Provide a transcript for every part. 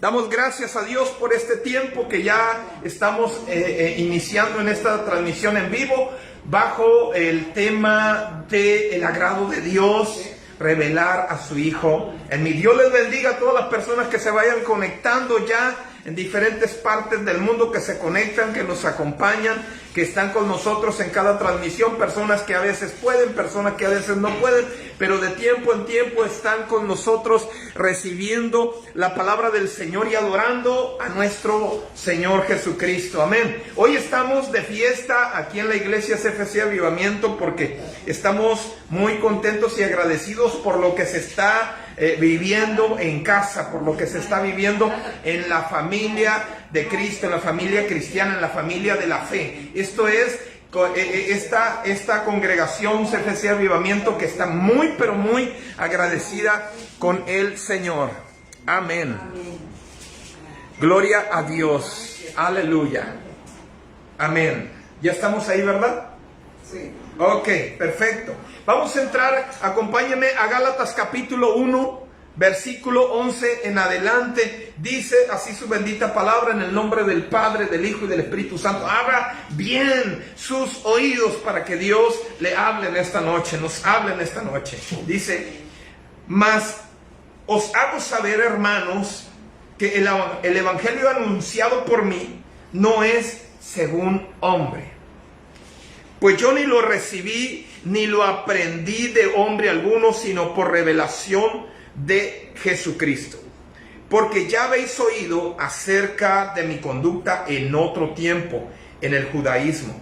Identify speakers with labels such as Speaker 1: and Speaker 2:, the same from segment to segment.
Speaker 1: Damos gracias a Dios por este tiempo que ya estamos iniciando en esta transmisión en vivo bajo el tema del agrado de Dios, revelar a su Hijo en mí. Dios les bendiga a todas las personas que se vayan conectando ya en diferentes partes del mundo, que se conectan, que nos acompañan, que están con nosotros en cada transmisión, personas que a veces pueden, personas que a veces no pueden, pero de tiempo en tiempo están con nosotros recibiendo la palabra del Señor y adorando a nuestro Señor Jesucristo. Amén. Hoy estamos de fiesta aquí en la iglesia CFC Avivamiento porque estamos muy contentos y agradecidos por lo que se está viviendo en casa, por lo que se está viviendo en la familia de Cristo, en la familia cristiana, en la familia de la fe. Esto es esta congregación CFC Avivamiento que está muy, pero muy agradecida con el Señor. Amén. Amén. Gloria a Dios. Aleluya. Amén. ¿Ya estamos ahí, verdad? Sí. Ok, perfecto. Vamos a entrar, acompáñenme a Gálatas capítulo 1, versículo 11 en adelante. Dice así su bendita palabra: en el nombre del Padre, del Hijo y del Espíritu Santo. Abra bien sus oídos para que Dios le hable en esta noche, nos hable en esta noche. Dice: mas os hago saber, hermanos, que el evangelio anunciado por mí no es según hombre. Pues yo ni lo recibí ni lo aprendí de hombre alguno, sino por revelación de Jesucristo. Porque ya habéis oído acerca de mi conducta en otro tiempo, en el judaísmo.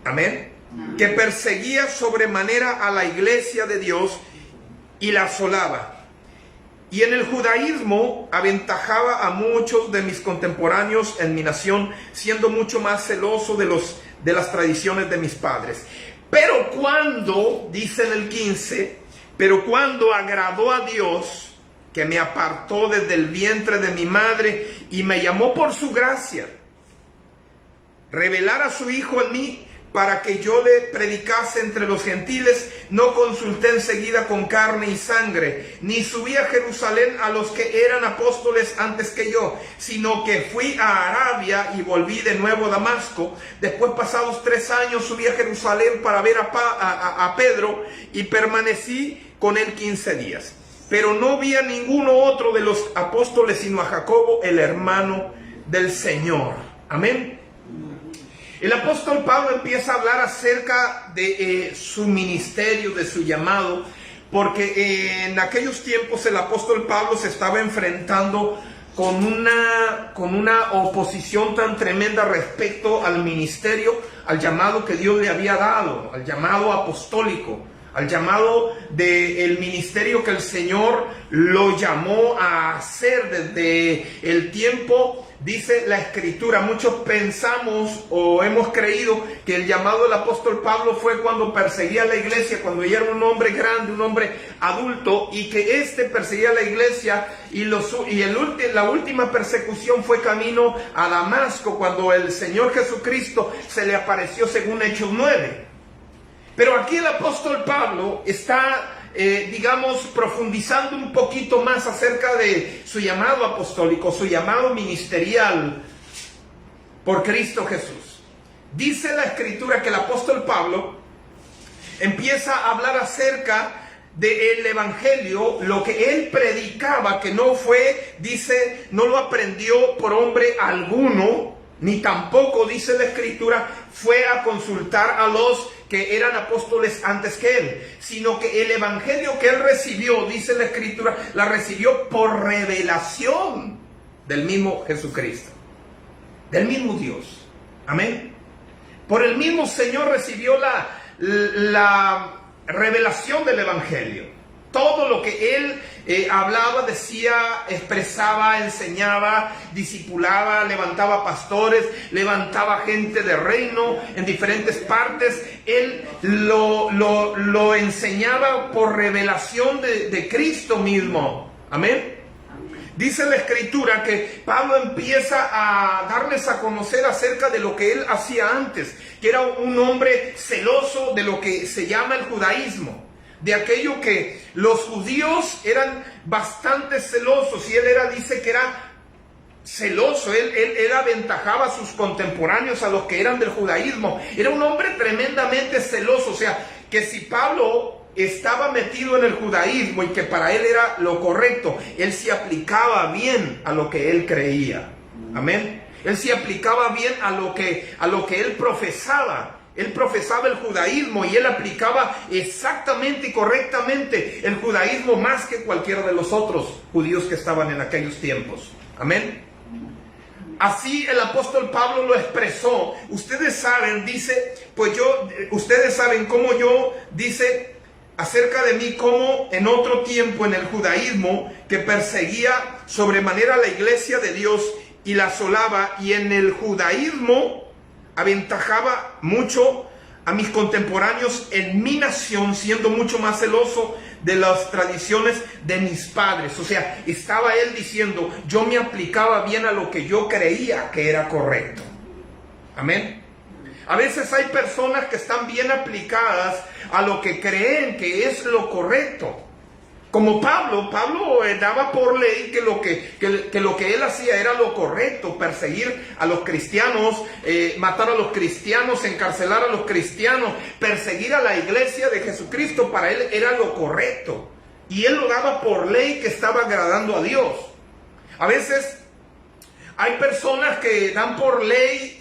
Speaker 1: Amén. Que perseguía sobremanera a la iglesia de Dios y la asolaba. Y en el judaísmo aventajaba a muchos de mis contemporáneos en mi nación, siendo mucho más celoso de las tradiciones de mis padres. Pero cuando, dice en el 15, pero cuando agradó a Dios, que me apartó desde el vientre de mi madre y me llamó por su gracia, revelar a su Hijo en mí, para que yo le predicase entre los gentiles, no consulté enseguida con carne y sangre, ni subí a Jerusalén a los que eran apóstoles antes que yo, sino que fui a Arabia y volví de nuevo a Damasco. Después, pasados 3 años, subí a Jerusalén para ver a Pedro y permanecí con él 15 días. Pero no vi a ninguno otro de los apóstoles, sino a Jacobo, el hermano del Señor. Amén. El apóstol Pablo empieza a hablar acerca de su ministerio, de su llamado, porque en aquellos tiempos el apóstol Pablo se estaba enfrentando con una oposición tan tremenda respecto al ministerio, al llamado que Dios le había dado, al llamado apostólico, al llamado del ministerio que el Señor lo llamó a hacer desde el tiempo. Dice la Escritura, muchos pensamos o hemos creído que el llamado del apóstol Pablo fue cuando perseguía a la iglesia, cuando ya era un hombre grande, un hombre adulto, y que perseguía a la iglesia y la última persecución fue camino a Damasco, cuando el Señor Jesucristo se le apareció según Hechos 9. Pero aquí el apóstol Pablo está profundizando un poquito más acerca de su llamado apostólico, su llamado ministerial por Cristo Jesús. Dice la Escritura que el apóstol Pablo empieza a hablar acerca del evangelio, lo que él predicaba, que no fue, dice, no lo aprendió por hombre alguno, ni tampoco, dice la Escritura, fue a consultar a los que eran apóstoles antes que él, sino que el evangelio que él recibió, dice la Escritura, la recibió por revelación del mismo Jesucristo, del mismo Dios. Amén. Por el mismo Señor recibió la revelación del evangelio. Todo lo que él hablaba, decía, expresaba, enseñaba, discipulaba, levantaba pastores, levantaba gente de reino en diferentes partes. Él lo enseñaba por revelación de Cristo mismo. Amén. Dice la Escritura que Pablo empieza a darles a conocer acerca de lo que él hacía antes, que era un hombre celoso de lo que se llama el judaísmo, de aquello que los judíos eran bastante celosos, y él dice que era celoso. Él aventajaba a sus contemporáneos, a los que eran del judaísmo. Era un hombre tremendamente celoso. O sea, que si Pablo estaba metido en el judaísmo y que para él era lo correcto, él se aplicaba bien a lo que él creía. Amén. Él se aplicaba bien a lo que él profesaba. Él profesaba el judaísmo y él aplicaba exactamente y correctamente el judaísmo más que cualquiera de los otros judíos que estaban en aquellos tiempos. Amén. Así el apóstol Pablo lo expresó. Ustedes saben, dice, ustedes saben cómo yo, dice acerca de mí, cómo en otro tiempo en el judaísmo, que perseguía sobremanera la iglesia de Dios y la asolaba, y en el judaísmo aventajaba mucho a mis contemporáneos en mi nación, siendo mucho más celoso de las tradiciones de mis padres. O sea, estaba él diciendo, yo me aplicaba bien a lo que yo creía que era correcto. Amén. A veces hay personas que están bien aplicadas a lo que creen que es lo correcto. Como Pablo daba por ley que lo que él hacía era lo correcto: perseguir a los cristianos, matar a los cristianos, encarcelar a los cristianos, perseguir a la iglesia de Jesucristo. Para él era lo correcto, y él lo daba por ley que estaba agradando a Dios. A veces hay personas que dan por ley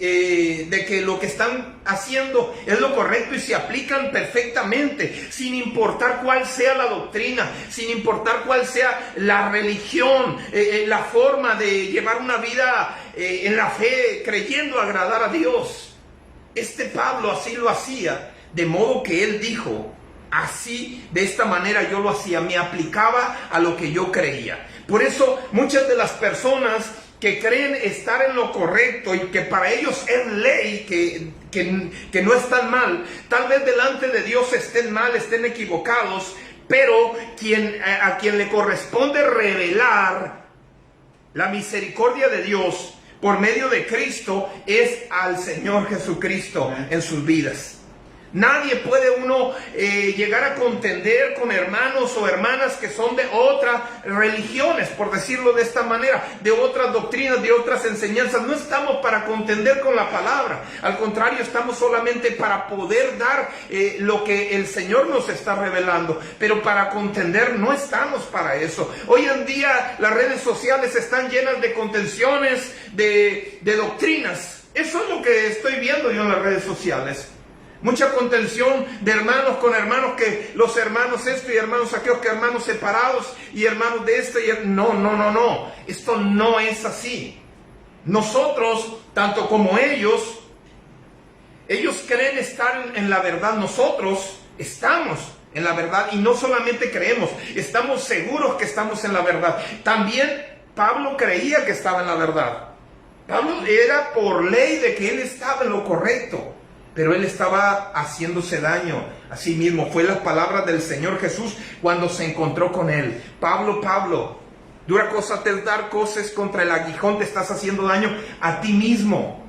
Speaker 1: de que lo que están haciendo es lo correcto y se aplican perfectamente, sin importar cuál sea la doctrina, sin importar cuál sea la religión, la forma de llevar una vida en la fe, creyendo agradar a Dios. Pablo así lo hacía, de modo que él dijo, así, de esta manera yo lo hacía, me aplicaba a lo que yo creía. Por eso muchas de las personas que creen estar en lo correcto y que para ellos es ley, que no están mal, tal vez delante de Dios estén mal, estén equivocados, pero a quien le corresponde revelar la misericordia de Dios por medio de Cristo es al Señor Jesucristo en sus vidas. Nadie puede llegar a contender con hermanos o hermanas que son de otras religiones, por decirlo de esta manera, de otras doctrinas, de otras enseñanzas. No estamos para contender con la palabra. Al contrario, estamos solamente para poder dar lo que el Señor nos está revelando. Pero para contender no estamos para eso. Hoy en día las redes sociales están llenas de contenciones, de doctrinas. Eso es lo que estoy viendo yo en las redes sociales. Mucha contención de hermanos con hermanos, que los hermanos esto y hermanos aquellos, que hermanos separados y hermanos de esto. No. Esto no es así. Nosotros, tanto como ellos creen estar en la verdad. Nosotros estamos en la verdad, y no solamente creemos, estamos seguros que estamos en la verdad. También Pablo creía que estaba en la verdad. Pablo era por ley de que él estaba en lo correcto, pero él estaba haciéndose daño a sí mismo. Fue las palabras del Señor Jesús cuando se encontró con él. Pablo, dura cosa te es dar coces contra el aguijón, te estás haciendo daño a ti mismo.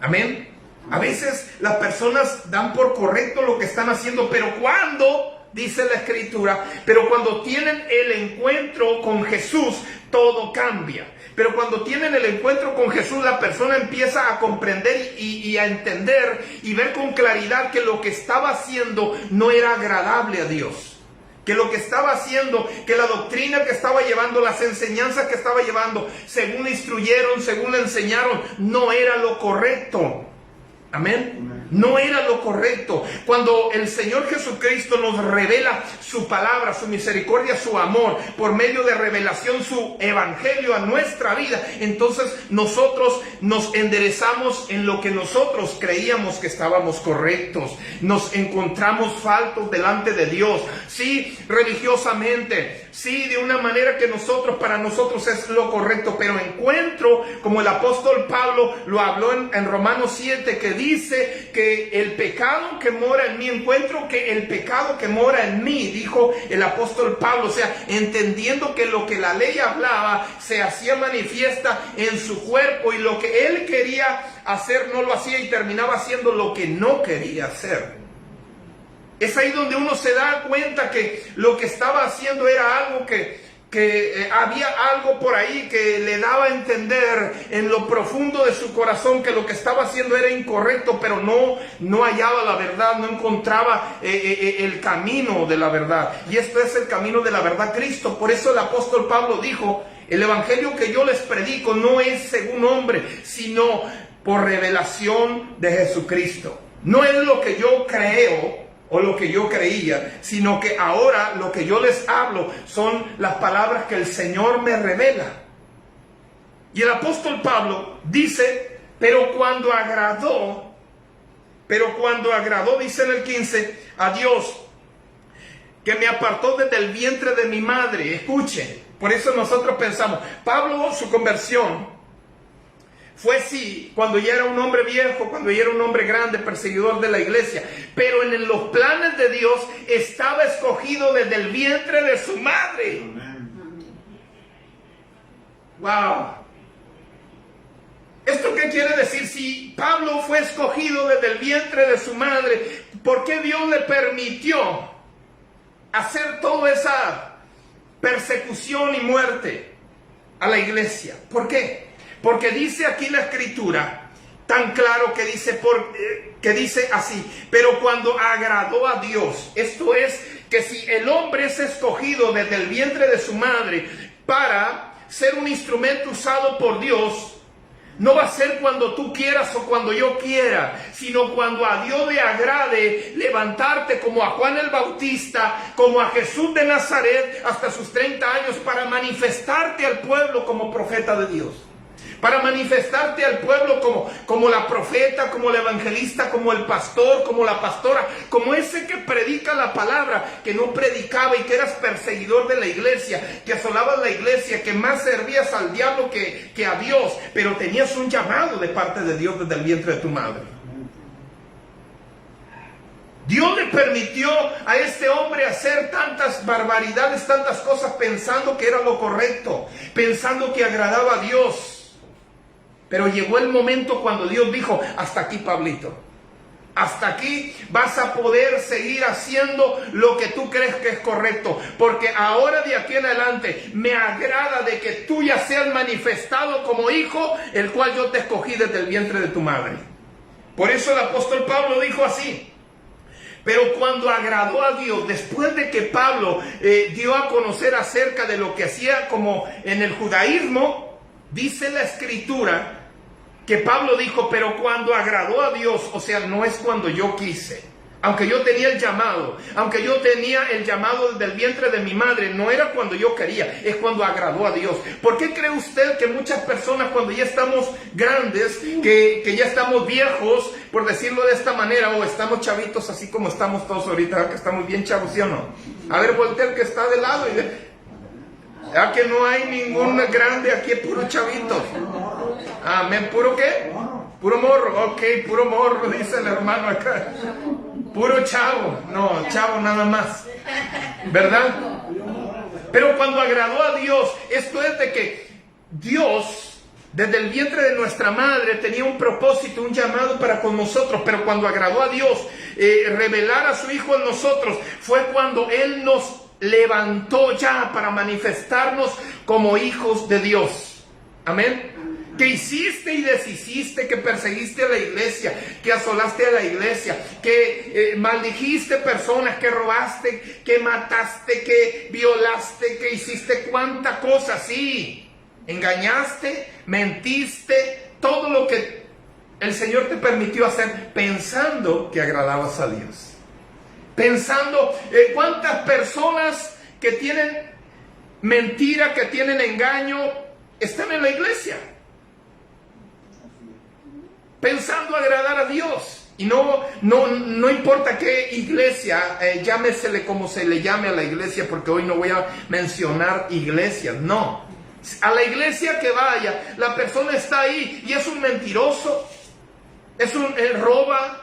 Speaker 1: Amén. A veces las personas dan por correcto lo que están haciendo, pero cuando, dice la Escritura, pero cuando tienen el encuentro con Jesús, todo cambia. Pero cuando tienen el encuentro con Jesús, la persona empieza a comprender y a entender y ver con claridad que lo que estaba haciendo no era agradable a Dios. Que lo que estaba haciendo, que la doctrina que estaba llevando, las enseñanzas que estaba llevando, según le instruyeron, según le enseñaron, no era lo correcto. Amén. No era lo correcto. Cuando el Señor Jesucristo nos revela su palabra, su misericordia, su amor, por medio de revelación, su evangelio a nuestra vida, entonces nosotros nos enderezamos en lo que nosotros creíamos que estábamos correctos. Nos encontramos faltos delante de Dios. Sí, religiosamente. Sí, de una manera que para nosotros es lo correcto. Pero encuentro, como el apóstol Pablo lo habló en Romanos 7, que dice que el pecado que mora en mí, encuentro que el pecado que mora en mí, dijo el apóstol Pablo, o sea, entendiendo que lo que la ley hablaba se hacía manifiesta en su cuerpo, y lo que él quería hacer no lo hacía y terminaba haciendo lo que no quería hacer. Es ahí donde uno se da cuenta que lo que estaba haciendo era algo que había algo por ahí que le daba a entender en lo profundo de su corazón que lo que estaba haciendo era incorrecto, pero no hallaba la verdad, no encontraba el camino de la verdad. Y esto es el camino de la verdad, Cristo. Por eso el apóstol Pablo dijo: el evangelio que yo les predico no es según hombre, sino por revelación de Jesucristo. No es lo que yo creo o lo que yo creía, sino que ahora lo que yo les hablo son las palabras que el Señor me revela. Y el apóstol Pablo dice: pero cuando agradó, dice en el 15, a Dios, que me apartó desde el vientre de mi madre. Escuchen, por eso nosotros pensamos, Pablo, su conversión fue sí, cuando ya era un hombre viejo, cuando ya era un hombre grande, perseguidor de la iglesia. Pero en los planes de Dios estaba escogido desde el vientre de su madre. Wow. ¿Esto qué quiere decir? Si Pablo fue escogido desde el vientre de su madre, ¿por qué Dios le permitió hacer toda esa persecución y muerte a la iglesia? ¿Por qué? Porque dice aquí la escritura tan claro que dice así: pero cuando agradó a Dios. Esto es que si el hombre es escogido desde el vientre de su madre para ser un instrumento usado por Dios, no va a ser cuando tú quieras o cuando yo quiera, sino cuando a Dios le agrade levantarte como a Juan el Bautista, como a Jesús de Nazaret hasta sus 30 años, para manifestarte al pueblo como profeta de Dios. Para manifestarte al pueblo como la profeta, como el evangelista, como el pastor, como la pastora, como ese que predica la palabra, que no predicaba y que eras perseguidor de la iglesia, que asolabas la iglesia, que más servías al diablo que a Dios, pero tenías un llamado de parte de Dios desde el vientre de tu madre. Dios le permitió a este hombre hacer tantas barbaridades, tantas cosas, pensando que era lo correcto, pensando que agradaba a Dios. Pero llegó el momento cuando Dios dijo: hasta aquí, Pablito. Hasta aquí vas a poder seguir haciendo lo que tú crees que es correcto. Porque ahora de aquí en adelante me agrada de que tú ya seas manifestado como hijo, el cual yo te escogí desde el vientre de tu madre. Por eso el apóstol Pablo dijo así: pero cuando agradó a Dios, después de que Pablo dio a conocer acerca de lo que hacía como en el judaísmo, dice la escritura que Pablo dijo: pero cuando agradó a Dios, o sea, no es cuando yo quise. Aunque yo tenía el llamado, desde el vientre de mi madre, no era cuando yo quería, es cuando agradó a Dios. ¿Por qué cree usted que muchas personas, cuando ya estamos grandes, que ya estamos viejos, por decirlo de esta manera, o estamos chavitos así como estamos todos ahorita, que estamos bien chavos, ¿sí o no? A ver, voltea el que está de lado y ya que no hay ningún grande aquí, es puro chavitos. Amén. ¿Puro qué? Puro morro. Ok, puro morro, dice el hermano acá. Puro chavo. No, chavo nada más. ¿Verdad? Pero cuando agradó a Dios, esto es de que Dios, desde el vientre de nuestra madre, tenía un propósito, un llamado para con nosotros. Pero cuando agradó a Dios revelar a su Hijo en nosotros, fue cuando Él nos levantó ya para manifestarnos como hijos de Dios. Amén. Que hiciste y deshiciste, que perseguiste a la iglesia, que asolaste a la iglesia, que maldijiste personas, que robaste, que mataste, que violaste, que hiciste cuánta cosa, sí, engañaste, mentiste, todo lo que el Señor te permitió hacer pensando que agradabas a Dios. Pensando cuántas personas que tienen mentira, que tienen engaño, están en la iglesia. Pensando agradar a Dios. Y no importa qué iglesia, llámesele como se le llame a la iglesia, porque hoy no voy a mencionar iglesias, no. A la iglesia que vaya, la persona está ahí y es un mentiroso, él roba,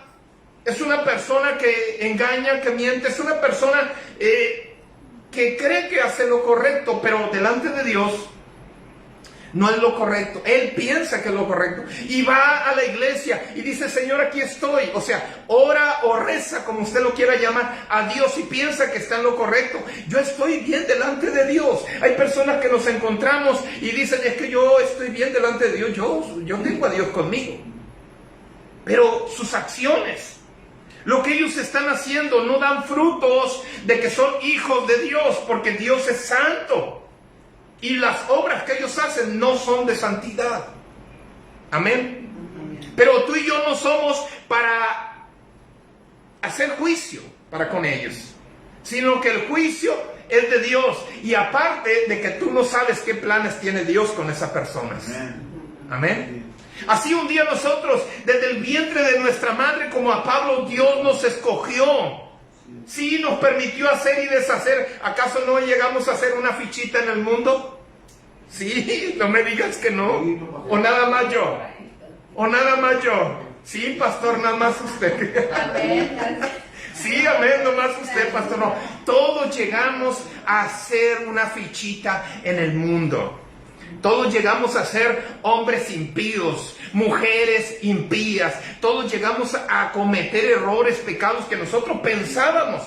Speaker 1: es una persona que engaña, que miente, es una persona que cree que hace lo correcto, pero delante de Dios no es lo correcto. Él piensa que es lo correcto. Y va a la iglesia y dice, Señor, aquí estoy. O sea, ora o reza, como usted lo quiera llamar, a Dios y piensa que está en lo correcto. Yo estoy bien delante de Dios. Hay personas que nos encontramos y dicen, es que yo estoy bien delante de Dios. Yo tengo a Dios conmigo. Pero sus acciones, lo que ellos están haciendo, no dan frutos de que son hijos de Dios, porque Dios es santo. Y las obras que ellos hacen no son de santidad. Amén. Pero tú y yo no somos para hacer juicio para con ellos, sino que el juicio es de Dios. Y aparte de que tú no sabes qué planes tiene Dios con esas personas. Amén. Así un día nosotros, desde el vientre de nuestra madre, como a Pablo, Dios nos escogió. Sí, nos permitió hacer y deshacer. ¿Acaso no llegamos a hacer una fichita en el mundo? Sí, no me digas que no. O nada más yo. O nada más yo. Sí, pastor, nada más usted. Sí, amén, nomás usted, pastor. No, todos llegamos a hacer una fichita en el mundo. Todos llegamos a ser hombres impíos, mujeres impías. Todos llegamos a cometer errores, pecados que nosotros pensábamos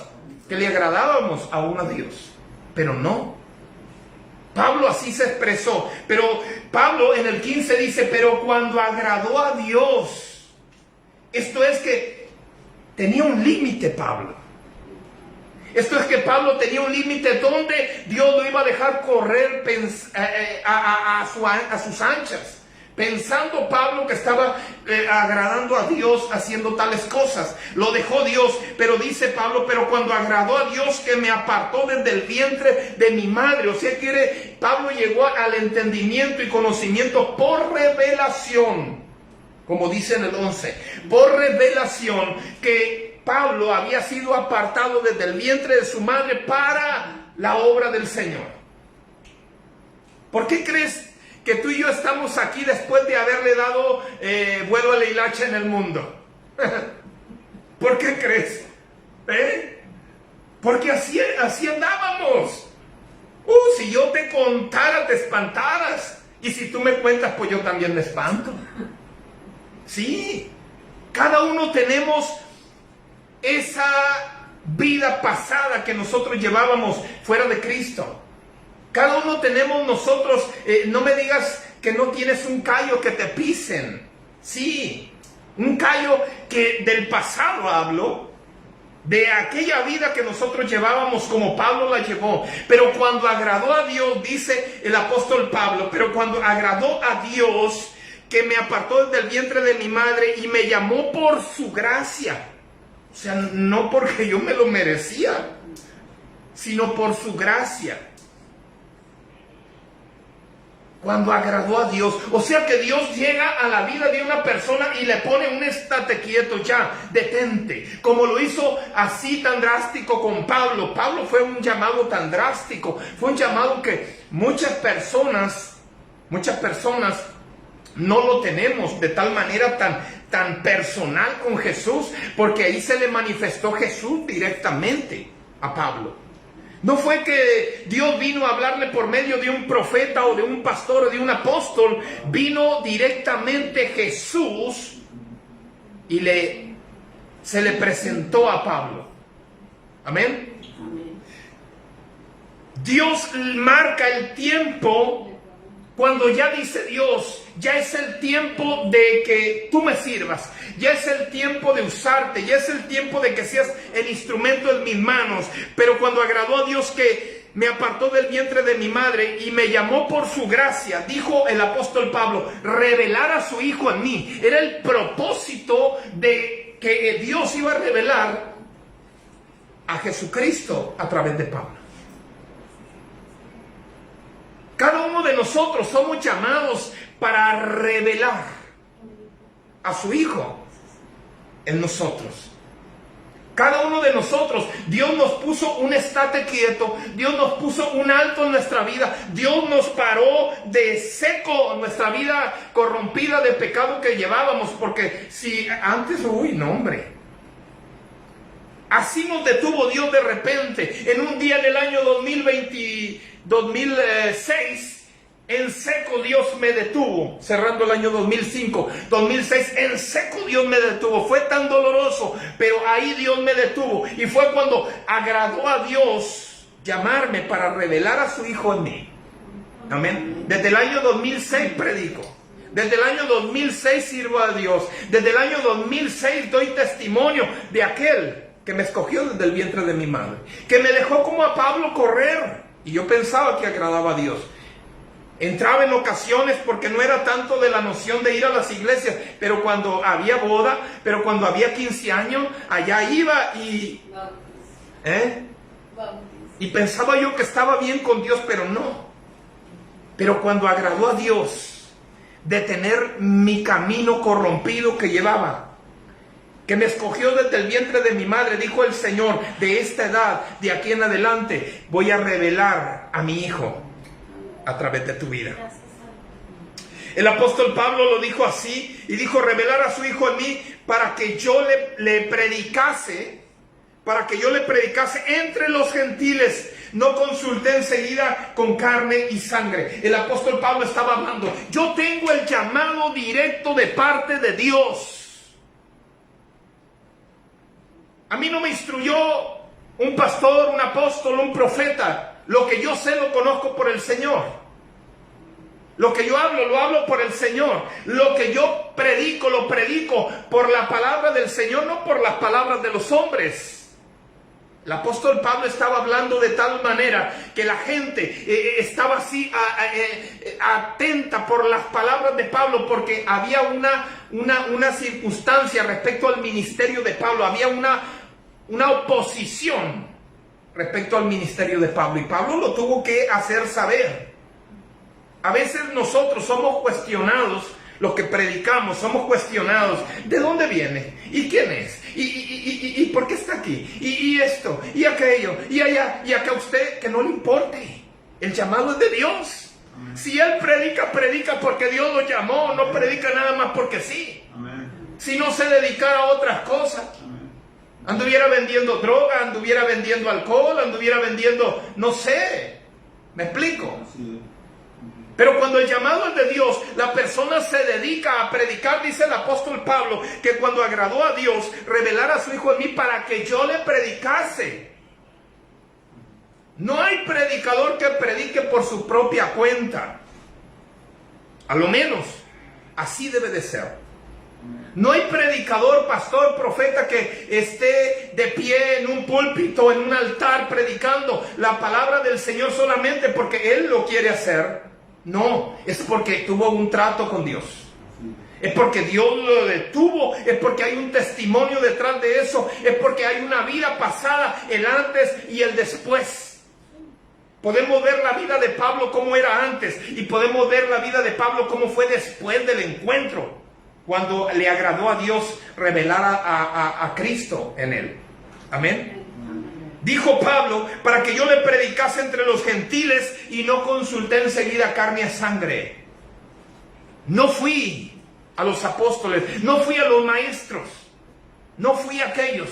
Speaker 1: que le agradábamos aún a Dios. Pero no. Pablo así se expresó. Pero Pablo en el 15 dice, pero cuando agradó a Dios. Esto es que tenía un límite Pablo. Esto es que Pablo tenía un límite donde Dios lo iba a dejar correr a sus anchas. Pensando Pablo que estaba agradando a Dios haciendo tales cosas. Lo dejó Dios, pero dice Pablo, pero cuando agradó a Dios que me apartó desde el vientre de mi madre. O sea, Pablo llegó al entendimiento y conocimiento por revelación. Como dice en el 11, por revelación que Pablo había sido apartado desde el vientre de su madre para la obra del Señor. ¿Por qué crees que tú y yo estamos aquí después de haberle dado vuelo a la hilacha en el mundo? ¿Por qué crees? Porque así andábamos. Si yo te contara, te espantaras. Y si tú me cuentas, pues yo también me espanto. Sí, cada uno tenemos esa vida pasada que nosotros llevábamos fuera de Cristo. Cada uno tenemos nosotros, no me digas que no tienes un callo que te pisen. Sí, un callo que del pasado hablo, de aquella vida que nosotros llevábamos como Pablo la llevó. Pero cuando agradó a Dios, dice el apóstol Pablo, pero cuando agradó a Dios que me apartó desde el vientre de mi madre y me llamó por su gracia. O sea, no porque yo me lo merecía, sino por su gracia. Cuando agradó a Dios. O sea que Dios llega a la vida de una persona y le pone un estate quieto, ya, detente. Como lo hizo así tan drástico con Pablo. Pablo fue un llamado tan drástico. Fue un llamado que muchas personas no lo tenemos de tal manera tan personal con Jesús, porque ahí se le manifestó Jesús directamente a Pablo. No fue que Dios vino a hablarle por medio de un profeta o de un pastor o de un apóstol. Vino directamente Jesús y se le presentó a Pablo. Amén. Dios marca el tiempo. Cuando ya dice Dios, ya es el tiempo de que tú me sirvas, ya es el tiempo de usarte, ya es el tiempo de que seas el instrumento en mis manos. Pero cuando agradó a Dios que me apartó del vientre de mi madre y me llamó por su gracia, dijo el apóstol Pablo, revelar a su Hijo en mí. Era el propósito de que Dios iba a revelar a Jesucristo a través de Pablo. Cada uno de nosotros somos llamados para revelar a su Hijo en nosotros. Cada uno de nosotros, Dios nos puso un estate quieto, Dios nos puso un alto en nuestra vida, Dios nos paró de seco nuestra vida corrompida de pecado que llevábamos, porque si antes, no hombre, así nos detuvo Dios de repente, en un día en el año 2006, En seco Dios me detuvo, cerrando el año 2005, 2006, en seco Dios me detuvo. Fue tan doloroso, pero ahí Dios me detuvo. Y fue cuando agradó a Dios llamarme para revelar a su Hijo en mí. Amén. Desde el año 2006 predico. Desde el año 2006 sirvo a Dios. Desde el año 2006 doy testimonio de aquel que me escogió desde el vientre de mi madre. Que me dejó como a Pablo correr. Y yo pensaba que agradaba a Dios. Entraba en ocasiones porque no era tanto de la noción de ir a las iglesias, pero cuando había boda, pero cuando había 15 años, allá iba y pensaba yo que estaba bien con Dios, pero no. Pero cuando agradó a Dios detener mi camino corrompido que llevaba, que me escogió desde el vientre de mi madre, dijo el Señor, de esta edad, de aquí en adelante, voy a revelar a mi Hijo a través de tu vida. El apóstol Pablo lo dijo así, y dijo, revelar a su Hijo en mí para que yo le predicase, entre los gentiles. No consulté enseguida con carne y sangre. El apóstol Pablo estaba hablando, yo tengo el llamado directo de parte de Dios. A mí no me instruyó un pastor, un apóstol, un profeta. Lo que yo sé lo conozco por el Señor. Lo que yo hablo, lo hablo por el Señor. Lo que yo predico, lo predico por la palabra del Señor, no por las palabras de los hombres. El apóstol Pablo estaba hablando de tal manera que la gente estaba así atenta por las palabras de Pablo, porque había una circunstancia respecto al ministerio de Pablo. Había una oposición respecto al ministerio de Pablo, y Pablo lo tuvo que hacer saber. A veces nosotros somos cuestionados, los que predicamos somos cuestionados. ¿De dónde viene? ¿Y quién es? ¿Y por qué está aquí? ¿Y esto? ¿Y aquello? ¿Y allá? ¿Y acá? Usted que no le importe. El llamado es de Dios. Si él predica, predica porque Dios lo llamó. No predica nada más porque sí. Si no se dedicara a otras cosas, anduviera vendiendo droga, anduviera vendiendo alcohol, anduviera vendiendo, no sé, ¿me explico? Pero cuando el llamado es de Dios, la persona se dedica a predicar. Dice el apóstol Pablo que cuando agradó a Dios, revelar a su Hijo en mí para que yo le predicase. No hay predicador que predique por su propia cuenta. A lo menos, así debe de ser. No hay predicador, pastor, profeta que esté de pie en un púlpito, en un altar, predicando la palabra del Señor solamente porque él lo quiere hacer. No, es porque tuvo un trato con Dios. Es porque Dios lo detuvo. Es porque hay un testimonio detrás de eso. Es porque hay una vida pasada, el antes y el después. Podemos ver la vida de Pablo como era antes, y podemos ver la vida de Pablo como fue después del encuentro, cuando le agradó a Dios revelar a Cristo en él. Amén. Dijo Pablo, para que yo le predicase entre los gentiles, y no consulté enseguida carne y sangre. No fui a los apóstoles, no fui a los maestros, no fui a aquellos.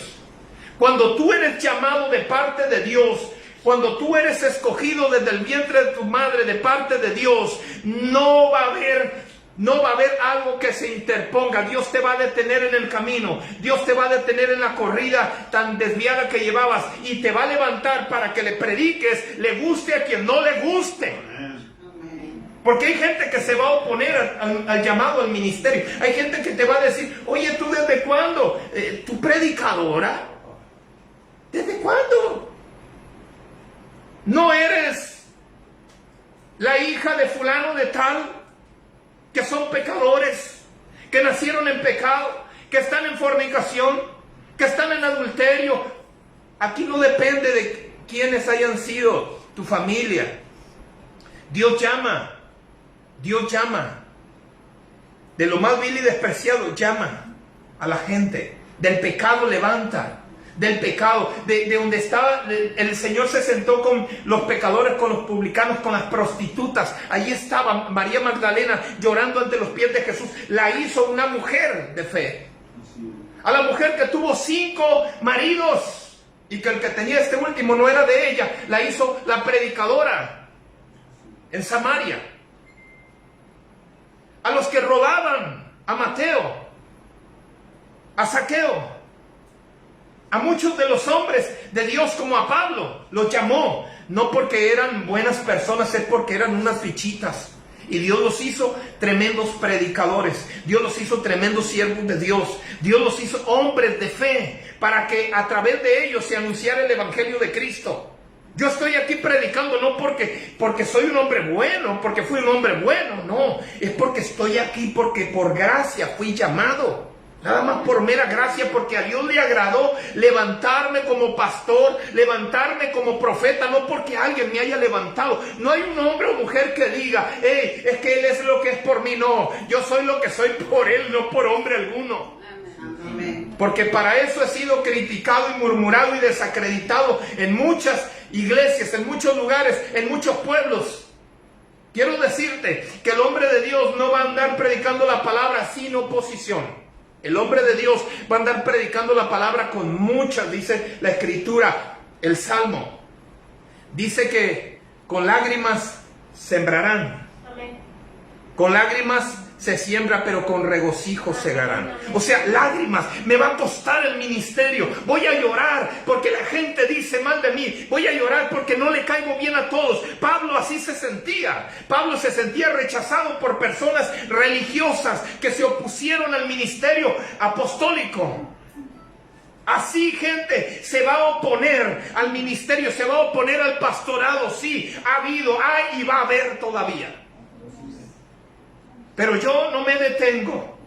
Speaker 1: Cuando tú eres llamado de parte de Dios, cuando tú eres escogido desde el vientre de tu madre de parte de Dios, no va a haber algo que se interponga. Dios te va a detener en el camino. Dios te va a detener en la corrida tan desviada que llevabas, y te va a levantar para que le prediques, le guste a quien no le guste. Porque hay gente que se va a oponer al llamado al ministerio. Hay gente que te va a decir, oye, ¿tú desde cuándo? ¿Tú predicadora? ¿Desde cuándo? ¿No eres la hija de fulano de tal? Que son pecadores, que nacieron en pecado, que están en fornicación, que están en adulterio. Aquí no depende de quiénes hayan sido tu familia. Dios llama. Dios llama. De lo más vil y despreciado, llama a la gente. Del pecado levanta. Del pecado, de donde estaba el Señor, se sentó con los pecadores, con los publicanos, con las prostitutas. Allí estaba María Magdalena llorando ante los pies de Jesús. La hizo una mujer de fe. A la mujer que tuvo 5 maridos y que el que tenía este último no era de ella, la hizo la predicadora en Samaria. a los que robaban, a Mateo, a Zaqueo, a muchos de los hombres de Dios como a Pablo. Los llamó, no porque eran buenas personas, es porque eran unas fichitas. Y Dios los hizo tremendos predicadores. Dios los hizo tremendos siervos de Dios. Dios los hizo hombres de fe para que a través de ellos se anunciara el evangelio de Cristo. Yo estoy aquí predicando no porque soy un hombre bueno, porque fui un hombre bueno, no. Es porque estoy aquí porque por gracia fui llamado. Nada más por mera gracia, porque a Dios le agradó levantarme como pastor, levantarme como profeta, no porque alguien me haya levantado. No hay un hombre o mujer que diga, hey, es que Él es lo que es por mí. No, yo soy lo que soy por Él, no por hombre alguno. Amén. Porque para eso he sido criticado y murmurado y desacreditado en muchas iglesias, en muchos lugares, en muchos pueblos. Quiero decirte que el hombre de Dios no va a andar predicando la palabra sin oposición. El hombre de Dios va a andar predicando la palabra con muchas, dice la Escritura, el Salmo. Dice que con lágrimas sembrarán. Amén. Con lágrimas se siembra, pero con regocijo segarán. O sea, lágrimas. Me va a costar el ministerio. Voy a llorar porque la gente dice mal de mí. Voy a llorar porque no le caigo bien a todos. Pablo así se sentía. Pablo se sentía rechazado por personas religiosas que se opusieron al ministerio apostólico. Así gente se va a oponer al ministerio, se va a oponer al pastorado. Sí, ha habido, hay y va a haber todavía. Pero yo no me detengo,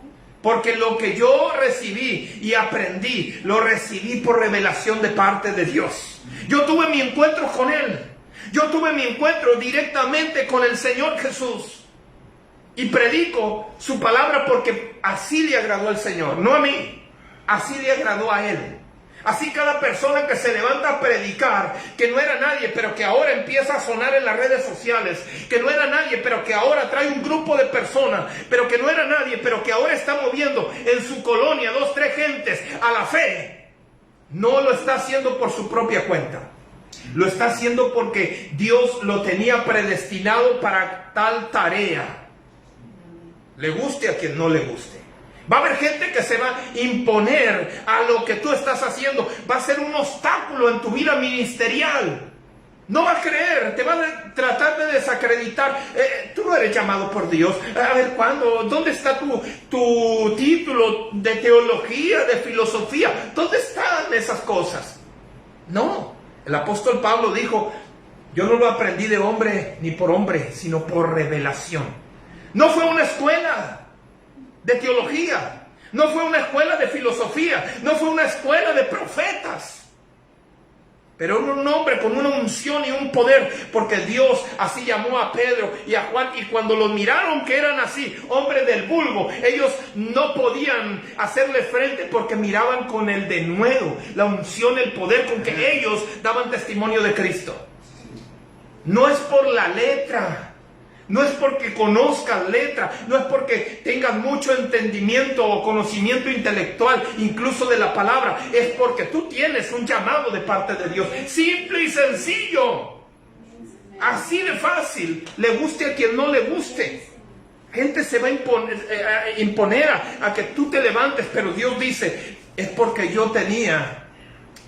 Speaker 1: porque lo que yo recibí y aprendí, lo recibí por revelación de parte de Dios. Yo tuve mi encuentro con Él. Yo tuve mi encuentro directamente con el Señor Jesús. Y predico su palabra porque así le agradó al Señor, no a mí. Así le agradó a Él. Así cada persona que se levanta a predicar, que no era nadie, pero que ahora empieza a sonar en las redes sociales, que no era nadie, pero que ahora trae un grupo de personas, pero que no era nadie, pero que ahora está moviendo en su colonia 2, 3 gentes a la fe, no lo está haciendo por su propia cuenta. Lo está haciendo porque Dios lo tenía predestinado para tal tarea. Le guste a quien no le guste. Va a haber gente que se va a imponer a lo que tú estás haciendo. Va a ser un obstáculo en tu vida ministerial. No va a creer, te va a tratar de desacreditar. Tú no eres llamado por Dios. A ver, ¿cuándo? ¿Dónde está tu título de teología, de filosofía? ¿Dónde están esas cosas? No, el apóstol Pablo dijo, yo no lo aprendí de hombre ni por hombre, sino por revelación. No fue una escuela de teología, no fue una escuela de filosofía, no fue una escuela de profetas, pero un hombre con una unción y un poder, porque Dios así llamó a Pedro y a Juan, y cuando los miraron que eran así, hombres del vulgo, ellos no podían hacerle frente porque miraban con el denuedo, la unción, el poder con que ellos daban testimonio de Cristo. No es por la letra, no es porque conozcas letra, no es porque tengas mucho entendimiento o conocimiento intelectual, incluso de la palabra. Es porque tú tienes un llamado de parte de Dios. Simple y sencillo. Así de fácil. Le guste a quien no le guste. Gente se va a imponer a que tú te levantes, pero Dios dice, es porque yo tenía...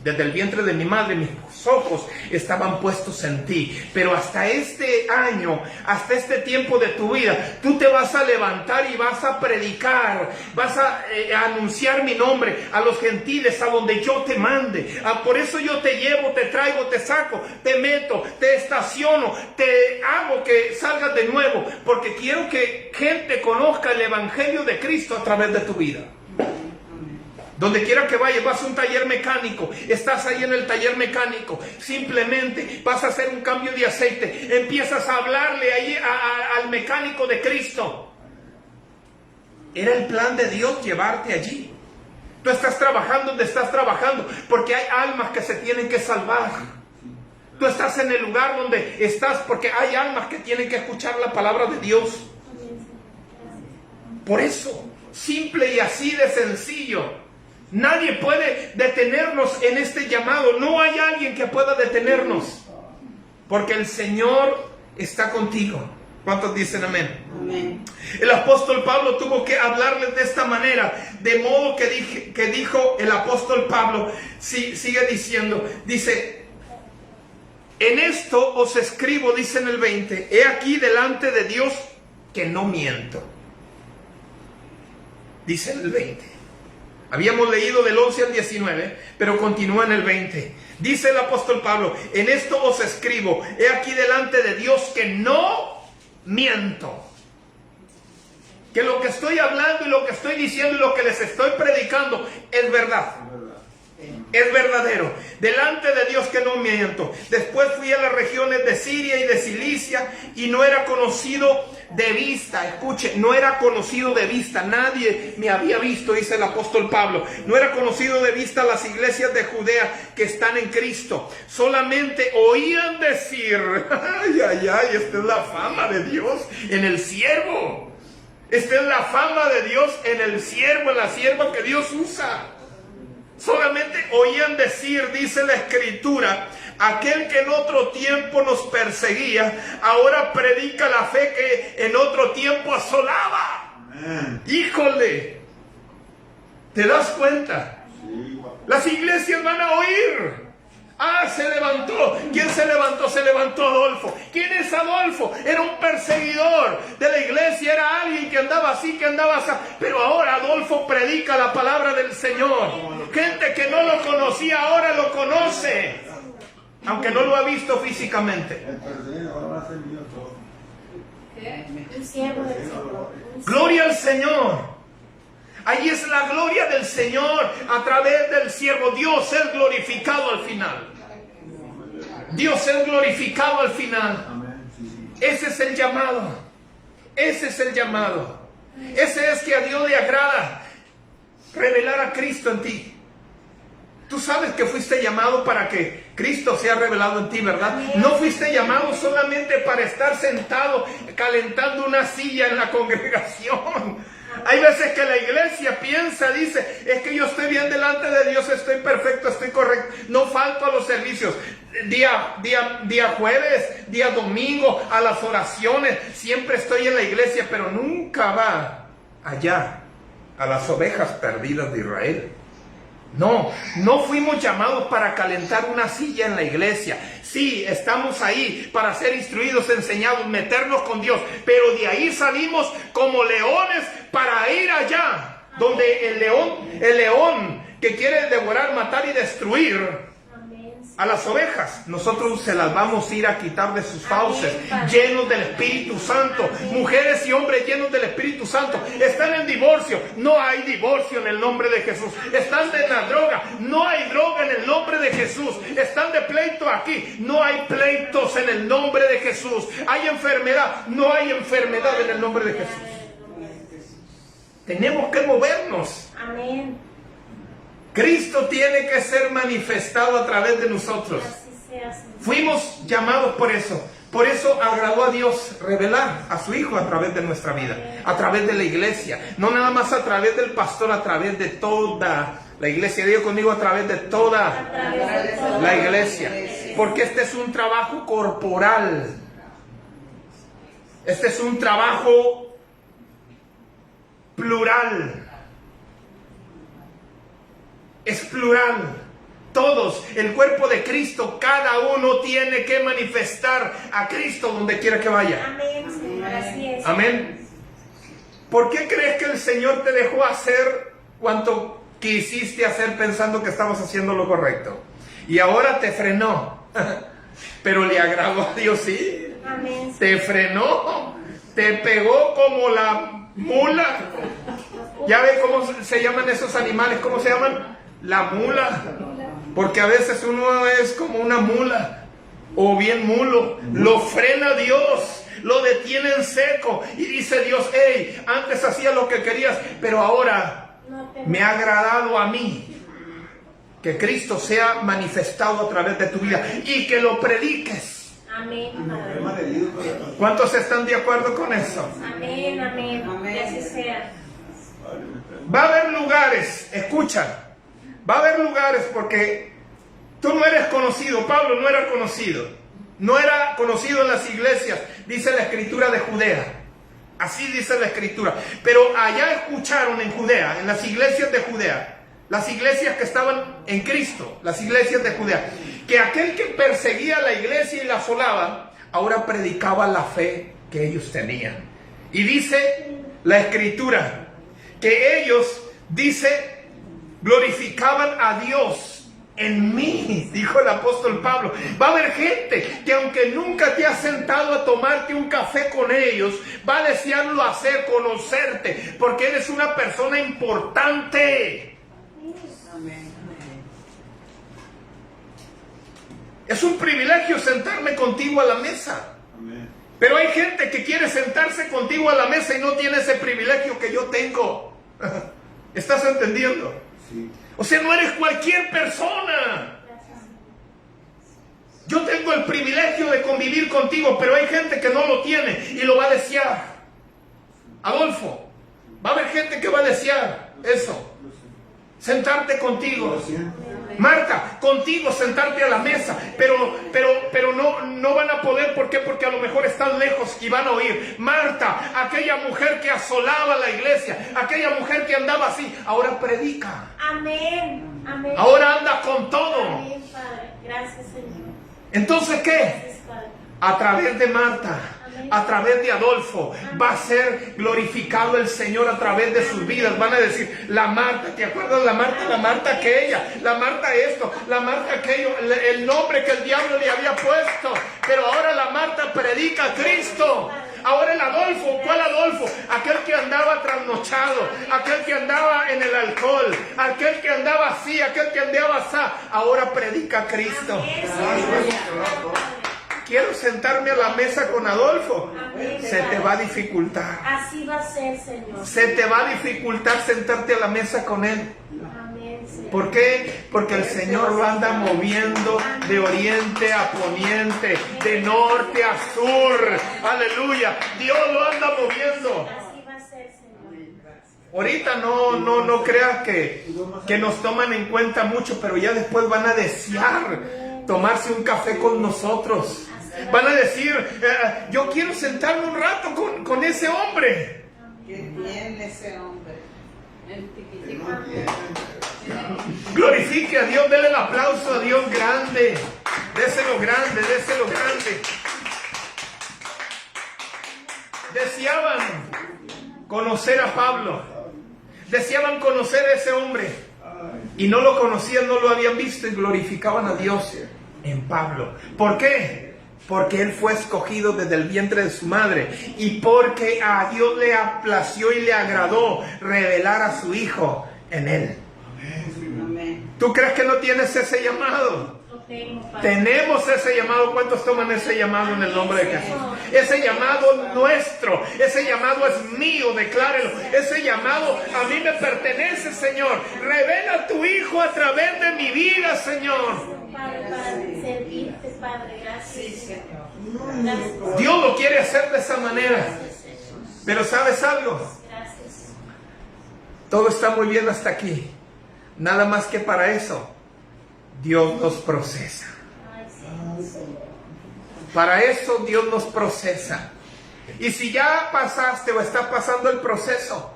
Speaker 1: Desde el vientre de mi madre, mis ojos estaban puestos en ti. Pero hasta este año, hasta este tiempo de tu vida, tú te vas a levantar y vas a predicar, vas a anunciar mi nombre a los gentiles, a donde yo te mande. Por eso yo te llevo, te traigo, te saco, te meto, te estaciono, te hago que salgas de nuevo, porque quiero que gente conozca el evangelio de Cristo a través de tu vida. Donde quiera que vayas, vas a un taller mecánico, estás ahí en el taller mecánico, simplemente vas a hacer un cambio de aceite, empiezas a hablarle ahí al mecánico de Cristo. Era el plan de Dios llevarte allí. Tú estás trabajando donde estás trabajando, porque hay almas que se tienen que salvar. Tú estás en el lugar donde estás, porque hay almas que tienen que escuchar la palabra de Dios. Por eso, simple y así de sencillo. Nadie puede detenernos en este llamado. No hay alguien que pueda detenernos. Porque el Señor está contigo. ¿Cuántos dicen amén?
Speaker 2: Amén.
Speaker 1: El apóstol Pablo tuvo que hablarles de esta manera, de modo que dijo el apóstol Pablo, sigue diciendo, dice, en esto os escribo, dice en el 20, he aquí delante de Dios que no miento. Dice en el 20. Habíamos leído del 11 al 19, pero continúa en el 20. Dice el apóstol Pablo, en esto os escribo, he aquí delante de Dios que no miento. Que lo que estoy hablando y lo que estoy diciendo y lo que les estoy predicando es verdad. Es verdadero. Delante de Dios que no miento. Después fui a las regiones de Siria y de Cilicia y no era conocido de vista. Escuche, no era conocido de vista. Nadie me había visto, dice el apóstol Pablo. No era conocido de vista las iglesias de Judea que están en Cristo. Solamente oían decir, ay, ay, ay, esta es la fama de Dios en el siervo. Esta es la fama de Dios en el siervo, en la sierva que Dios usa. Solamente oían decir, dice la Escritura, aquel que en otro tiempo nos perseguía, ahora predica la fe que en otro tiempo asolaba. Amén. Híjole, ¿te das cuenta? Sí. Las iglesias van a oír. Ah, se levantó. ¿Quién se levantó? Se levantó Adolfo. ¿Quién es Adolfo? Era un perseguidor de la iglesia, era alguien que andaba así, que andaba así. Pero ahora Adolfo predica la palabra del Señor. Gente que no lo conocía, ahora lo conoce. Aunque no lo ha visto físicamente. Gloria al Señor. Ahí es la gloria del Señor a través del siervo. Dios es glorificado al final. Dios es glorificado al final. Ese es el llamado. Ese es el llamado. Ese es que a Dios le agrada revelar a Cristo en ti. Tú sabes que fuiste llamado para que Cristo sea revelado en ti, ¿verdad? No fuiste llamado solamente para estar sentado calentando una silla en la congregación. Hay veces que la iglesia piensa, dice, es que yo estoy bien delante de Dios, estoy perfecto, estoy correcto, no falto a los servicios. Día jueves, día domingo, a las oraciones, siempre estoy en la iglesia, pero nunca va allá, a las ovejas perdidas de Israel. No fuimos llamados para calentar una silla en la iglesia. Sí, estamos ahí para ser instruidos, enseñados, meternos con Dios, pero de ahí salimos como leones para ir allá, donde el león que quiere devorar, matar y destruir a las ovejas, nosotros se las vamos a ir a quitar de sus fauces, llenos del Espíritu Santo. Mujeres y hombres llenos del Espíritu Santo. Están en divorcio, no hay divorcio en el nombre de Jesús. Están de la droga, no hay droga en el nombre de Jesús. Están de pleito aquí, no hay pleitos en el nombre de Jesús. Hay enfermedad, no hay enfermedad en el nombre de Jesús. Tenemos que movernos.
Speaker 2: Amén.
Speaker 1: Cristo tiene que ser manifestado a través de nosotros. Fuimos llamados por eso. Por eso agradó a Dios revelar a su Hijo a través de nuestra vida, a través de la iglesia. No nada más a través del pastor, a través de toda la iglesia. Digo conmigo, a través de toda la iglesia. Porque este es un trabajo corporal. Este es un trabajo plural. Es plural. Todos, el cuerpo de Cristo, cada uno tiene que manifestar a Cristo donde quiera que vaya.
Speaker 2: Amén, Señor, así es.
Speaker 1: Amén. ¿Por qué crees que el Señor te dejó hacer cuanto quisiste hacer pensando que estabas haciendo lo correcto? Y ahora te frenó. Pero le agradó a Dios, sí.
Speaker 2: Amén.
Speaker 1: Te frenó. Te pegó como la mula. ¿Ya ve cómo se llaman esos animales? ¿Cómo se llaman? La mula. Porque a veces uno es como una mula o bien mulo. Lo frena Dios, lo detiene en seco y dice Dios, hey, antes hacía lo que querías, pero ahora me ha agradado a mí que Cristo sea manifestado a través de tu vida y que lo prediques.
Speaker 2: Amén.
Speaker 1: ¿Cuántos están de acuerdo con eso?
Speaker 2: Amén, amén. Que así sea.
Speaker 1: Va a haber lugares, escucha, va a haber lugares porque tú no eres conocido. Pablo no era conocido. No era conocido en las iglesias, dice la escritura de Judea. Así dice la escritura. Pero allá escucharon en Judea, en las iglesias de Judea, las iglesias que estaban en Cristo, las iglesias de Judea, que aquel que perseguía la iglesia y la asolaba, ahora predicaba la fe que ellos tenían. Y dice la escritura que ellos, dice, glorificaban a Dios en mí, dijo el apóstol Pablo. Va a haber gente que aunque nunca te has sentado a tomarte un café con ellos, va a desearlo hacer, conocerte, porque eres una persona importante. Es un privilegio sentarme contigo a la mesa. Pero hay gente que quiere sentarse contigo a la mesa y no tiene ese privilegio que yo tengo. ¿Estás entendiendo?
Speaker 3: Sí.
Speaker 1: O sea, no eres cualquier persona. Yo tengo el privilegio de convivir contigo, pero hay gente que no lo tiene y lo va a desear. Adolfo, va a haber gente que va a desear eso. Sentarte contigo. Marta, contigo sentarte a la mesa, pero no van a poder. ¿Por qué? Porque a lo mejor están lejos y van a oír. Marta, aquella mujer que asolaba la iglesia, aquella mujer que andaba así, ahora predica.
Speaker 2: Amén. Amén.
Speaker 1: Ahora anda con todo.
Speaker 2: Amén, Padre. Gracias, Señor.
Speaker 1: Entonces, ¿qué?
Speaker 2: Gracias, Padre.
Speaker 1: A través de Marta, a través de Adolfo, va a ser glorificado el Señor a través de sus vidas. Van a decir, la Marta, ¿te acuerdas? La Marta aquella, la Marta esto, la Marta aquello, el nombre que el diablo le había puesto. Pero ahora la Marta predica a Cristo. Ahora el Adolfo, ¿cuál Adolfo? Aquel que andaba trasnochado, aquel que andaba en el alcohol, aquel que andaba así, aquel que andaba así, ahora predica a Cristo.
Speaker 2: Amén, Señor.
Speaker 1: Quiero sentarme a la mesa con Adolfo.
Speaker 2: Amén.
Speaker 1: Se te va a dificultar.
Speaker 2: Así va a ser, Señor.
Speaker 1: Se te va a dificultar sentarte a la mesa con él.
Speaker 2: Amén, Señor.
Speaker 1: ¿Por qué? Porque el Señor lo anda moviendo de oriente a poniente, de norte a sur. Aleluya. Dios lo anda moviendo.
Speaker 2: Así va a ser, Señor.
Speaker 1: Ahorita no creas que nos toman en cuenta mucho, pero ya después van a desear tomarse un café con nosotros. Van a decir, yo quiero sentarme un rato con ese hombre.
Speaker 4: Qué bien ese hombre.
Speaker 1: Glorifique a Dios, déle el aplauso a Dios grande. Déselo grande, déselo grande. Deseaban conocer a Pablo. Deseaban conocer a ese hombre. Y no lo conocían, no lo habían visto y glorificaban a Dios en Pablo. ¿Por qué? Porque él fue escogido desde el vientre de su madre y porque a Dios le plació y le agradó revelar a su hijo en él.
Speaker 4: Amén.
Speaker 1: ¿Tú crees que no tienes ese llamado?
Speaker 2: Lo tengo, Padre.
Speaker 1: Tenemos ese llamado. ¿Cuántos toman ese llamado en el nombre de Jesús? Ese llamado nuestro, ese llamado es mío, declárelo. Ese llamado a mí me pertenece, Señor. Revela a tu hijo a través de mi vida, Señor.
Speaker 2: Padre, para servirte, Padre. Gracias.
Speaker 4: Sí, Señor.
Speaker 2: Gracias.
Speaker 1: Dios lo quiere hacer de esa manera. Pero ¿sabes algo?
Speaker 2: Gracias.
Speaker 1: Todo está muy bien hasta aquí. Nada más que para eso Dios nos procesa.
Speaker 2: Ay, Señor.
Speaker 1: Para eso Dios nos procesa. Y si ya pasaste o está pasando el proceso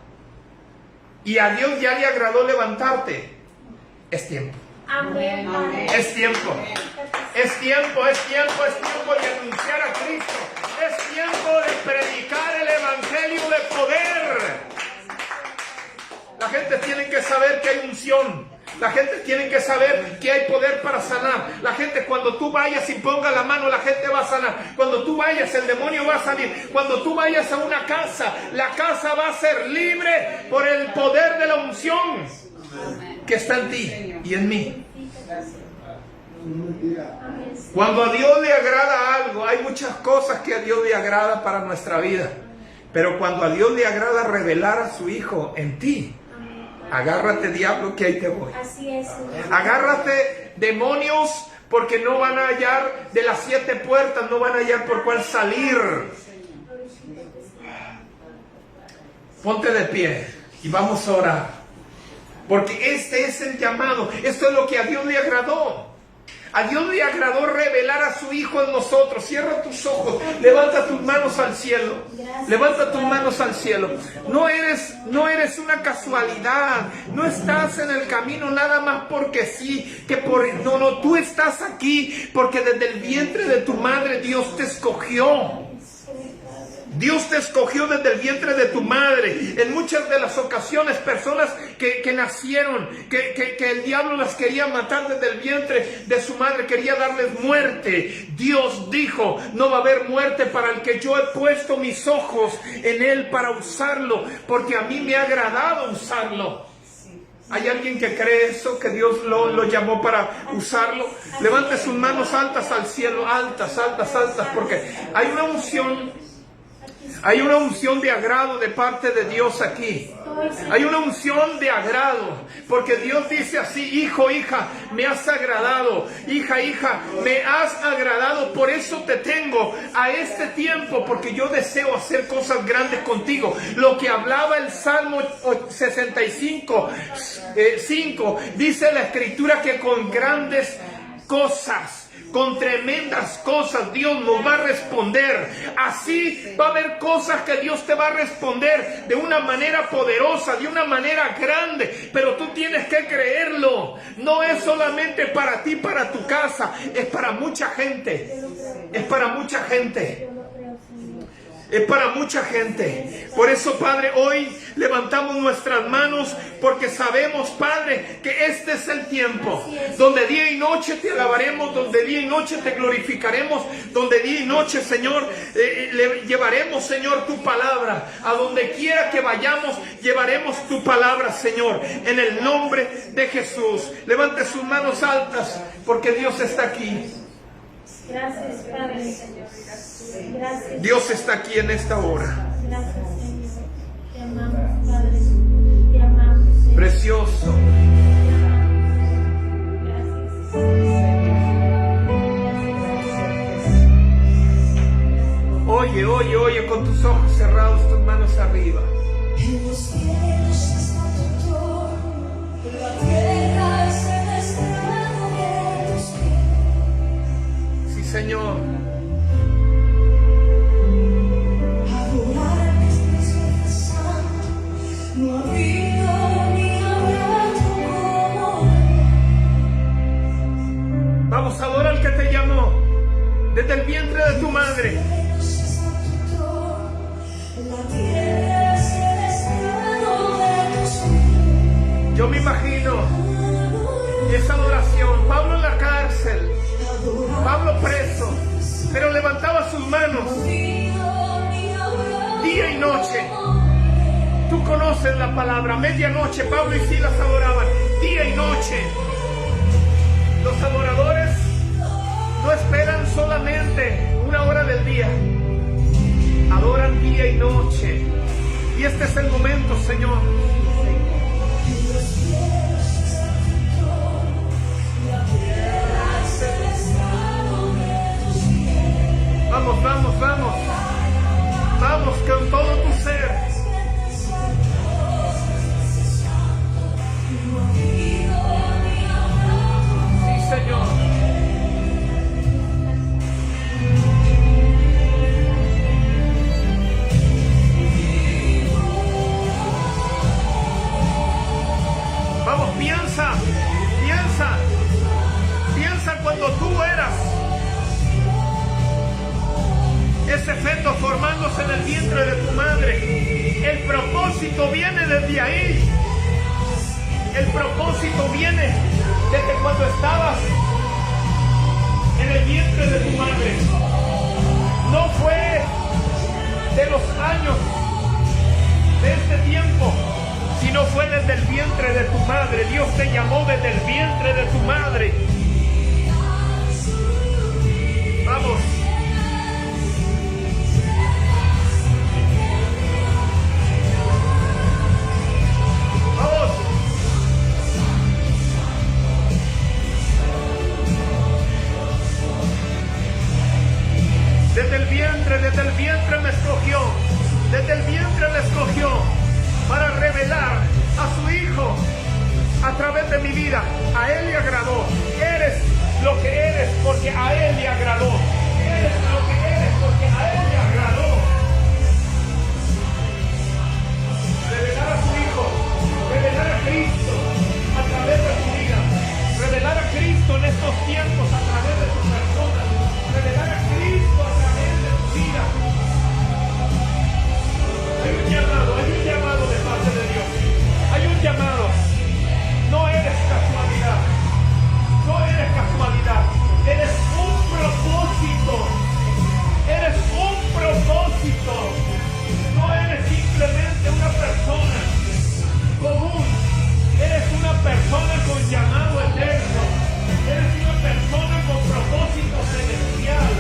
Speaker 1: y a Dios ya le agradó levantarte, es tiempo.
Speaker 2: Amén, Padre.
Speaker 1: Es tiempo. Es tiempo, es tiempo, es tiempo de anunciar a Cristo. Es tiempo de predicar el evangelio de poder. La gente tiene que saber que hay unción. La gente tiene que saber que hay poder para sanar. La gente, cuando tú vayas y pongas la mano, la gente va a sanar. Cuando tú vayas, el demonio va a salir. Cuando tú vayas a una casa, la casa va a ser libre por el poder de la unción que está en ti y en mí. Cuando a Dios le agrada algo, hay muchas cosas que a Dios le agrada para nuestra vida. Pero cuando a Dios le agrada revelar a su Hijo en ti, agárrate, diablo, que ahí te voy.
Speaker 2: Así es, Señor.
Speaker 1: Agárrate, demonios, porque no van a hallar de las 7 puertas, no van a hallar por cuál salir. Ponte de pie y vamos a orar. Porque este es el llamado. Esto es lo que a Dios le agradó. A Dios le agradó revelar a su Hijo en nosotros. Cierra tus ojos, levanta tus manos al cielo. Levanta tus manos al cielo. No eres una casualidad. No estás en el camino nada más porque sí. No, tú estás aquí porque desde el vientre de tu madre Dios te escogió. Dios te escogió desde el vientre de tu madre. En muchas de las ocasiones, personas que nacieron, que el diablo las quería matar desde el vientre de su madre, quería darles muerte. Dios dijo, no va a haber muerte para el que yo he puesto mis ojos en él para usarlo, porque a mí me ha agradado usarlo. ¿Hay alguien que cree eso? ¿Que Dios lo llamó para usarlo? Levante sus manos altas al cielo, altas, altas, altas, porque hay una unción. Hay una unción de agrado de parte de Dios aquí. Hay una unción de agrado, porque Dios dice así: hijo, hija, me has agradado. Hija, hija, me has agradado. Por eso te tengo a este tiempo, porque yo deseo hacer cosas grandes contigo. Lo que hablaba el Salmo 65, 5, dice la Escritura que con grandes cosas, con tremendas cosas, Dios nos va a responder. Así va a haber cosas que Dios te va a responder de una manera poderosa, de una manera grande, pero tú tienes que creerlo. No es solamente para ti, para tu casa, es para mucha gente. Es para mucha gente. Es para mucha gente. Por eso, Padre, hoy levantamos nuestras manos, porque sabemos, Padre, que este es el tiempo donde día y noche te alabaremos, donde día y noche te glorificaremos, donde día y noche, Señor, le llevaremos, Señor, tu palabra. A donde quiera que vayamos, llevaremos tu palabra, Señor, en el nombre de Jesús. Levante sus manos altas, porque Dios está aquí.
Speaker 2: Gracias, Padre. Gracias.
Speaker 1: Dios está aquí en esta hora.
Speaker 2: Gracias, Señor. Te amamos, Padre. Te amamos, Señor.
Speaker 1: Precioso. Oye, oye, oye, con tus ojos cerrados, tus manos arriba.
Speaker 3: En los cielos está tu trono, la tierra es el estrado de tus pies.
Speaker 1: Sí, Señor.
Speaker 3: Adorarte es santo, no ha habido ni habrá otro como él.
Speaker 1: Vamos a adorar al que te llamó desde el vientre de tu madre. Yo me imagino esa adoración. Pablo en la cárcel, Pablo preso, pero levantaba sus manos día y noche. Tú conoces la palabra. Medianoche Pablo y Silas adoraban día y noche. Los adoradores no esperan solamente una hora del día, adoran día y noche. Y este es el momento, Señor. Vamos, vamos, vamos. Vamos con todo tu ser. Sí, Señor. Vamos, piensa cuando tú eras ese feto formándose en el vientre de tu madre. El propósito viene desde ahí. El propósito viene desde cuando estabas en el vientre de tu madre. No fue de los años de este tiempo, sino fue desde el vientre de tu madre. Dios te llamó desde el vientre de tu madre. Vamos. Vamos. Desde el vientre me escogió. Desde el vientre me escogió para revelar a su Hijo a través de mi vida. A Él le agradó. Eres lo que eres porque a Él le agradó. Eres lo que eres porque a Él le agradó. Revelar a su Hijo, revelar a Cristo a través de tu vida, revelar a Cristo en estos tiempos a través de tu persona, revelar a Cristo a través de tu vida. Hay un llamado de parte de Dios. Hay un llamado. No eres casualidad. No eres casualidad. Eres un propósito. Eres un propósito. No eres simplemente una persona común. Eres una persona con llamado eterno. Eres una persona con propósito celestial.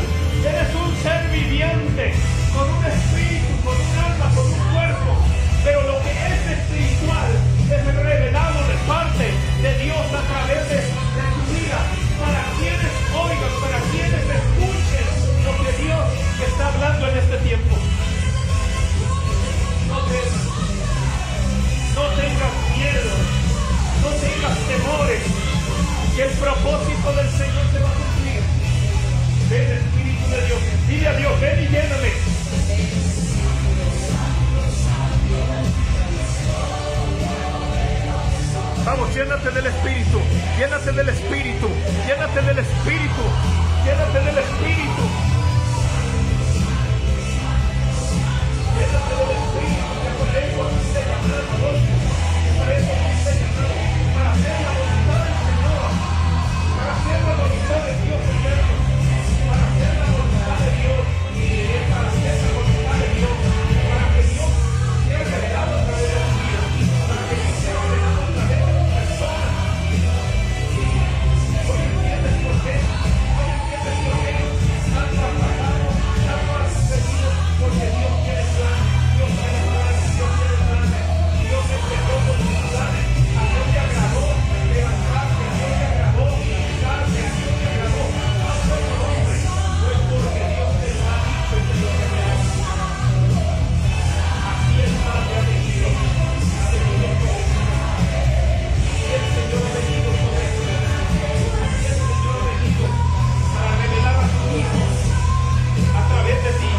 Speaker 1: Eres un ser viviente, con un espíritu, con un alma, con un cuerpo. Pero lo que es espiritual es revelado de parte de Dios a través de tu vida. Para quienes oigan, para quienes escuchen lo que Dios está hablando en este tiempo. No temas, no tengas miedo, no tengas temores, que el propósito del Señor se va a cumplir. Ven, Espíritu de Dios, dile a Dios, ven y lléname. Vamos, llénate del Espíritu, llénate del Espíritu, llénate del Espíritu, llénate del Espíritu. Llénate del Espíritu, que por eso fuiste llamado, por eso fuiste llamado, para hacer la voluntad del Señor, para hacer la voluntad de Dios eterno, para hacer la voluntad de Dios, para hacer la voluntad de Dios, para que Dios sea revelado a través de tu vida, para que Dios sea revelado a través de tu persona. Hoy entiendes por qué, hoy entiendes por qué tanto ha pasado, tanto ha sucedido, porque Dios quiere planes, Dios quiere planes, Dios quiere planes, Dios empezó con sus planes, a Dios le agradó levantarte, a Dios le agradó darte, a Dios le agradó tanto el hombre, fue porque Dios te lo ha dicho y te lo reveló. Así el Padre ha venido, y el Señor ha venido sobre esto, y el Señor ha venido para revelar a su Hijo a través de ti,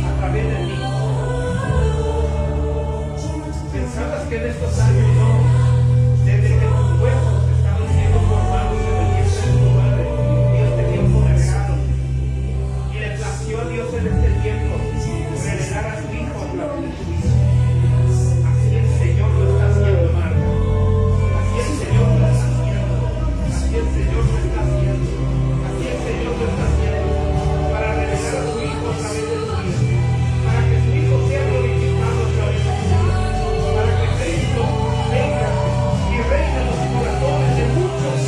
Speaker 1: a través de ti. Pensabas que en estos años no, desde que tus huesos estaban siendo formados en el vientre de tu madre, Dios te dio un regalo. Y le plació a Dios en este tiempo revelar a su Hijo a través de tu vida. Así el Señor lo está haciendo, Marta. Así el Señor lo está haciendo. Así el Señor lo está haciendo. Así el Señor lo está haciendo. Para revelar a su Hijo a través de tu vida. Para que su Hijo sea glorificado a través de tu vida. Para que Cristo venga y reine en los corazones de muchos.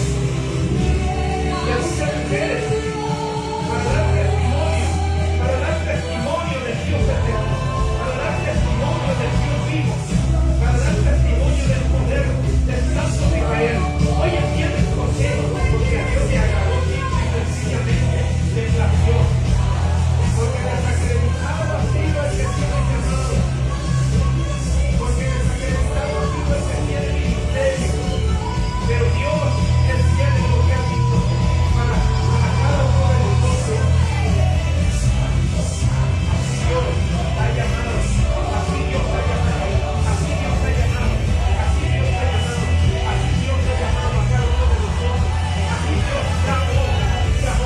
Speaker 1: Y a muchas mujeres. Para dar testimonio del Dios eterno. Para dar testimonio del Dios vivo. Para dar testimonio del poder del Santo Micael. Hoy entiendes por qué. Porque a Dios le agradó simple y sencillamente de plació. Porque desacreditado ha sido el que tiene llamado. Porque desacreditado ha sido el que tiene ministerio. Pero Dios es fiel en lo que ha dicho para cada uno de nosotros. Dios ha llamado, así Dios ha llamado, así Dios ha llamado, así Dios ha llamado, así Dios ha llamado a cada uno de nosotros, así Dios llamó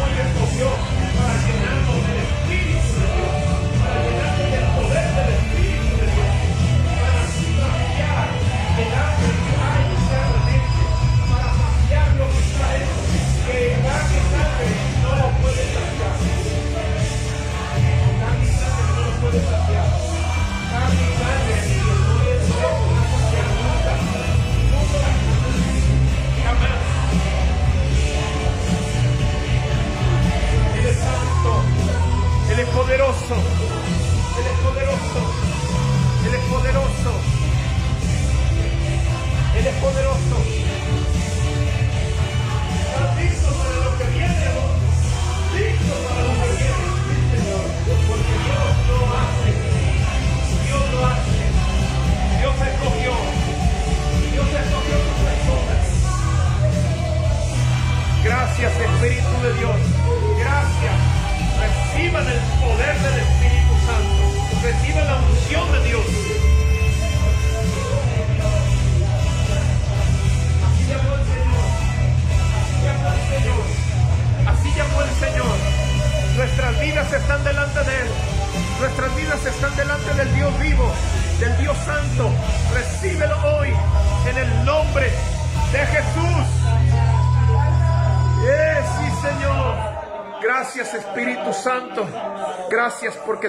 Speaker 1: y escogió para llenarnos del Espíritu de Dios, para llenarnos del poder del Espíritu de Dios, para saciar el hambre que hay internamente, para saciar lo que está hecho, que carne y sangre no lo puede saciar. Carne y sangre no lo puede saciar. Carne y sangre no es eso, no va a saciar nunca. Nunca. Jamás. Él es santo. Él es poderoso. Él es poderoso. Él es poderoso. Él es poderoso. ¿Estás listo para lo que viene, amor? Listo para lo que viene, sí, Señor. Porque Dios lo hace. Dios lo hace. Dios escogió. Dios escogió tus personas. vidas están delante de Él. Nuestras vidas están delante del Dios vivo, del Dios santo. Recíbelo hoy en el nombre de Jesús. Sí, Señor. Gracias, Espíritu Santo. Gracias porque